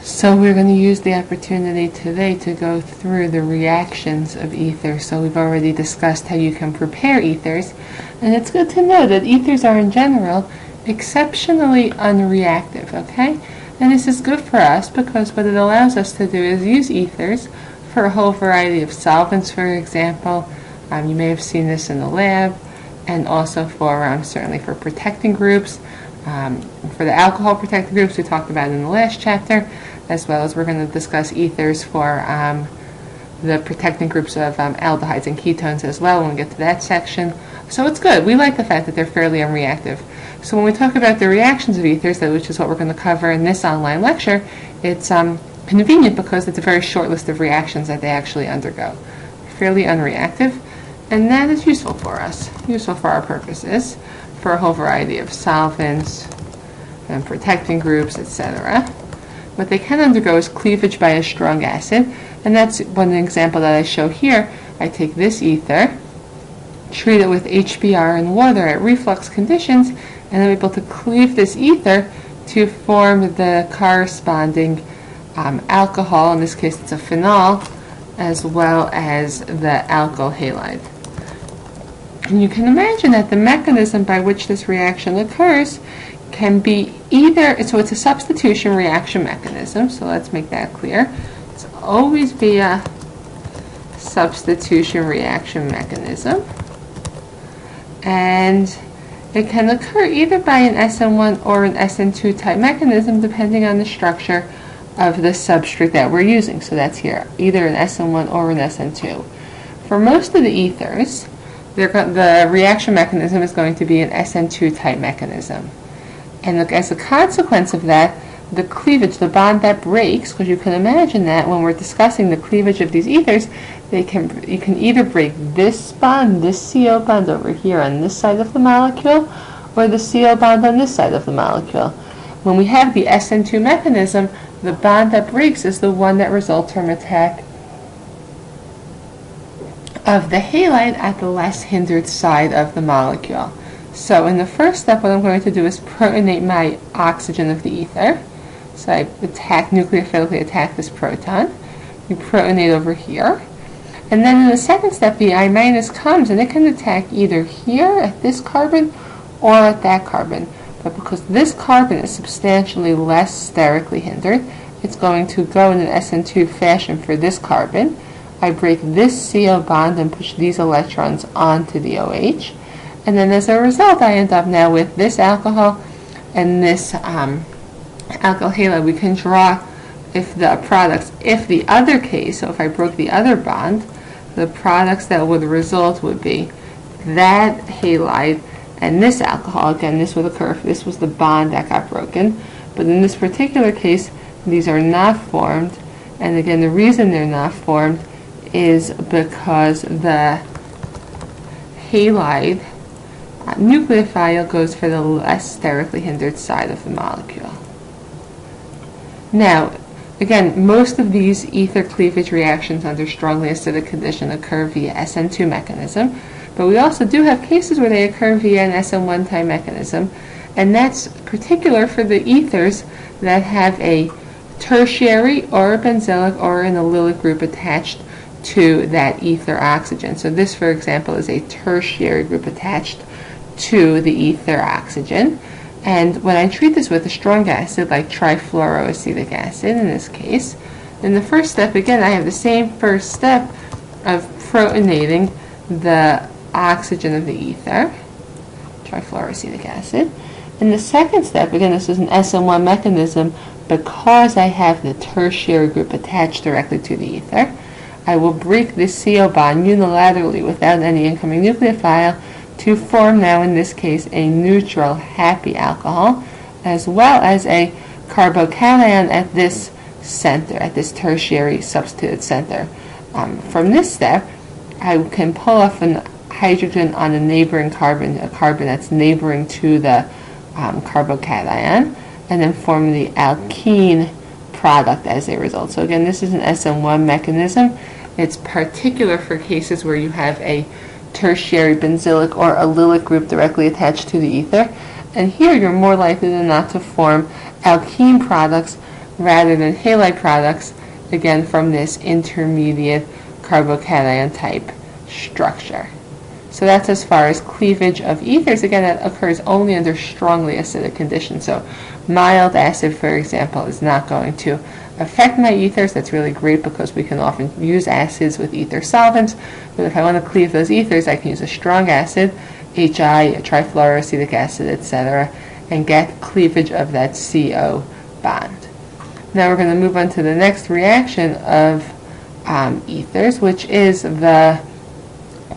So we're going to use the opportunity today to go through the reactions of ethers. So we've already discussed how you can prepare ethers, and it's good to know that ethers are in general exceptionally unreactive, okay? And this is good for us because what it allows us to do is use ethers for a whole variety of solvents, for example. You may have seen this in the lab, and also for certainly for protecting groups. For the alcohol protecting groups we talked about in the last chapter, as well as we're going to discuss ethers for the protecting groups of aldehydes and ketones as well when we get to that section. So it's good. We like the fact that they're fairly unreactive. So when we talk about the reactions of ethers, which is what we're going to cover in this online lecture, it's convenient because it's a very short list of reactions that they actually undergo. Fairly unreactive, and that is useful for us, useful for our purposes, for a whole variety of solvents and protecting groups, etc. What they can undergo is cleavage by a strong acid, and that's one example that I show here. I take this ether, treat it with HBr and water at reflux conditions, and I'm able to cleave this ether to form the corresponding alcohol. In this case it's a phenol, as well as the alkyl halide. And you can imagine that the mechanism by which this reaction occurs can be either, so it's a substitution reaction mechanism, so let's make that clear. It's always be a substitution reaction mechanism, and it can occur either by an SN1 or an SN2 type mechanism depending on the structure of the substrate that we're using. So that's here, either an SN1 or an SN2. For most of the ethers, the reaction mechanism is going to be an SN2 type mechanism. And as a consequence of that, the cleavage, the bond that breaks, because you can imagine that when we're discussing the cleavage of these ethers, you can either break this bond, this CO bond over here on this side of the molecule, or the CO bond on this side of the molecule. When we have the SN2 mechanism, the bond that breaks is the one that results from attack of the halide at the less hindered side of the molecule. So in the first step, what I'm going to do is protonate my oxygen of the ether. So I nucleophilically attack this proton. We protonate over here. And then in the second step, the I- comes, and it can attack either here at this carbon or at that carbon. But because this carbon is substantially less sterically hindered, it's going to go in an SN2 fashion for this carbon. I break this CO bond and push these electrons onto the OH. And then as a result, I end up now with this alcohol and this alkyl halide. We can draw if the other case, so if I broke the other bond, the products that would result would be that halide and this alcohol. Again, this would occur if this was the bond that got broken. But in this particular case, these are not formed. And again, the reason they're not formed is because the halide nucleophile goes for the less sterically hindered side of the molecule. Now, again, most of these ether cleavage reactions under strongly acidic condition occur via SN2 mechanism, but we also do have cases where they occur via an SN1 type mechanism, and that's particular for the ethers that have a tertiary or a benzylic or an allylic group attached to that ether oxygen. So this, for example, is a tertiary group attached to the ether oxygen. And when I treat this with a strong acid like trifluoroacetic acid in this case, in the first step, again, I have the same first step of protonating the oxygen of the ether, trifluoroacetic acid. In the second step, again, this is an SN1 mechanism because I have the tertiary group attached directly to the ether. I will break this CO bond unilaterally without any incoming nucleophile to form now, in this case, a neutral happy alcohol, as well as a carbocation at this center, at this tertiary substituted center. From this step, I can pull off a hydrogen on a neighboring carbon, a carbon that's neighboring to the carbocation, and then form the alkene product as a result. So again, this is an SN1 mechanism. It's particular for cases where you have a tertiary benzylic or allylic group directly attached to the ether. And here you're more likely than not to form alkene products rather than halide products, again from this intermediate carbocation type structure. So that's as far as cleavage of ethers. Again, that occurs only under strongly acidic conditions. So mild acid, for example, is not going to affect my ethers. That's really great because we can often use acids with ether solvents. But if I want to cleave those ethers, I can use a strong acid, HI, trifluoroacetic acid, etc., and get cleavage of that CO bond. Now we're going to move on to the next reaction of ethers, which is the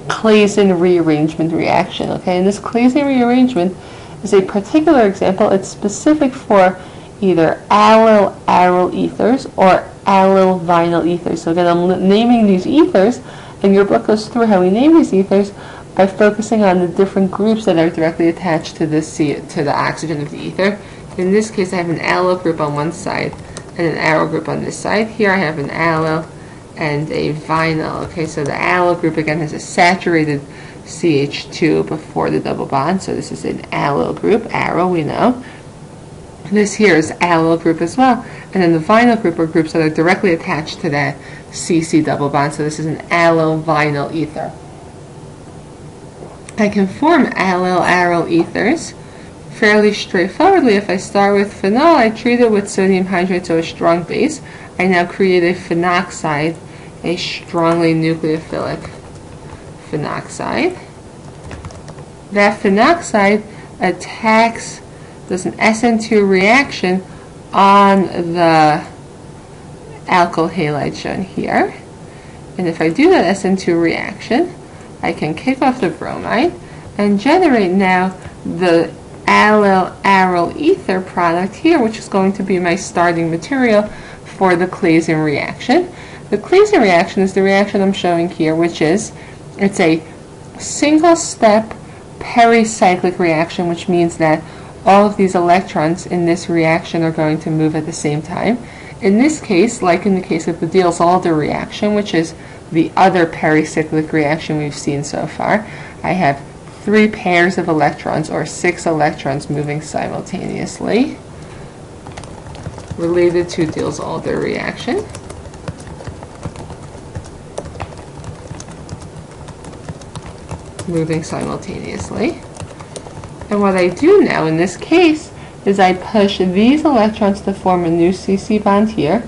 Claisen rearrangement reaction. Okay, and this Claisen rearrangement is a particular example. It's specific for either allyl-aryl ethers or allyl-vinyl ethers. So again, I'm naming these ethers, and your book goes through how we name these ethers by focusing on the different groups that are directly attached to the oxygen of the ether. In this case, I have an allyl group on one side and an aryl group on this side. Here I have an allyl and a vinyl. Okay, so the allyl group again has a saturated CH2 before the double bond, so this is an allyl group, aryl we know. This here is allyl group as well, and then the vinyl group are groups that are directly attached to that CC double bond, so this is an allyl-vinyl ether. I can form allyl-aryl ethers fairly straightforwardly. If I start with phenol, I treat it with sodium hydrate, so a strong base. I now create a phenoxide, a strongly nucleophilic phenoxide. That phenoxide attacks, does an SN2 reaction on the alkyl halide shown here. And if I do that SN2 reaction, I can kick off the bromide and generate now the allyl-aryl ether product here, which is going to be my starting material for the Claisen reaction. The Claisen reaction is the reaction I'm showing here, which is, it's a single-step pericyclic reaction, which means that all of these electrons in this reaction are going to move at the same time. In this case, like in the case of the Diels-Alder reaction, which is the other pericyclic reaction we've seen so far, I have 3 pairs of electrons, or 6 electrons, moving simultaneously, related to Diels-Alder reaction. Moving simultaneously. And what I do now in this case is I push these electrons to form a new CC bond here,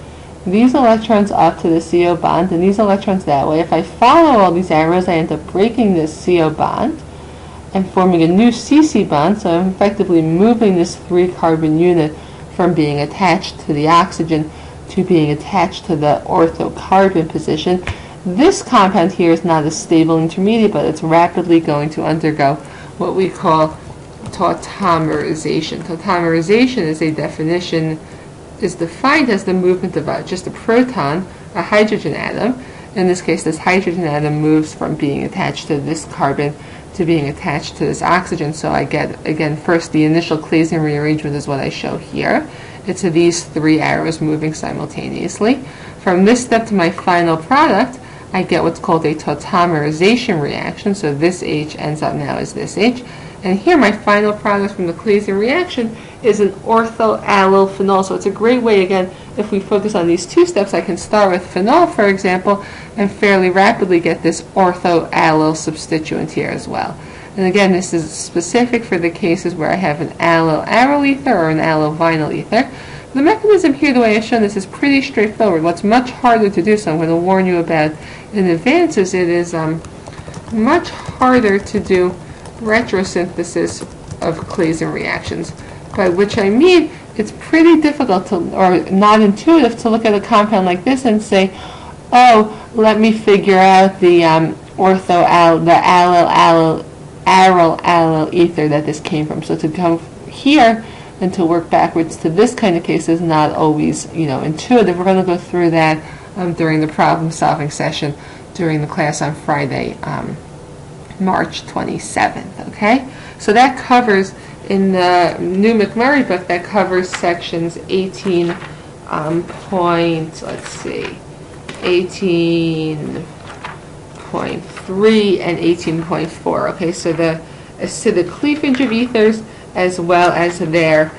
these electrons up to the CO bond, and these electrons that way. If I follow all these arrows, I end up breaking this CO bond and forming a new CC bond, so I'm effectively moving this 3-carbon unit from being attached to the oxygen to being attached to the orthocarbon position. This compound here is not a stable intermediate, but it's rapidly going to undergo what we call tautomerization. Tautomerization is a definition, is defined as the movement of just a proton, a hydrogen atom. In this case, this hydrogen atom moves from being attached to this carbon to being attached to this oxygen. So I get, again, first the initial Claisen rearrangement is what I show here. It's these 3 arrows moving simultaneously. From this step to my final product, I get what's called a tautomerization reaction. So this H ends up now as this H. And here my final product from the Claisen reaction is an orthoallyl phenol. So it's a great way, again, if we focus on these 2 steps, I can start with phenol, for example, and fairly rapidly get this orthoallyl substituent here as well. And again, this is specific for the cases where I have an allyl-aryl ether or an allyl-vinyl ether. The mechanism here, the way I've shown this, is pretty straightforward. What's much harder to do, so I'm going to warn you about in advance, is it is much harder to do retrosynthesis of Claisen reactions, by which I mean it's pretty difficult to, or not intuitive, to look at a compound like this and say, oh, let me figure out the aryl-aryl ether that this came from. So to come here and to work backwards to this kind of case is not always, intuitive. We're going to go through that during the problem-solving session during the class on Friday, March 27th, okay? So that covers, in the new McMurray book, that covers sections 18 18.3 and 18.4, okay? So the acidic cleavage of ethers as well as their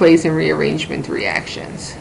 equation rearrangement reactions.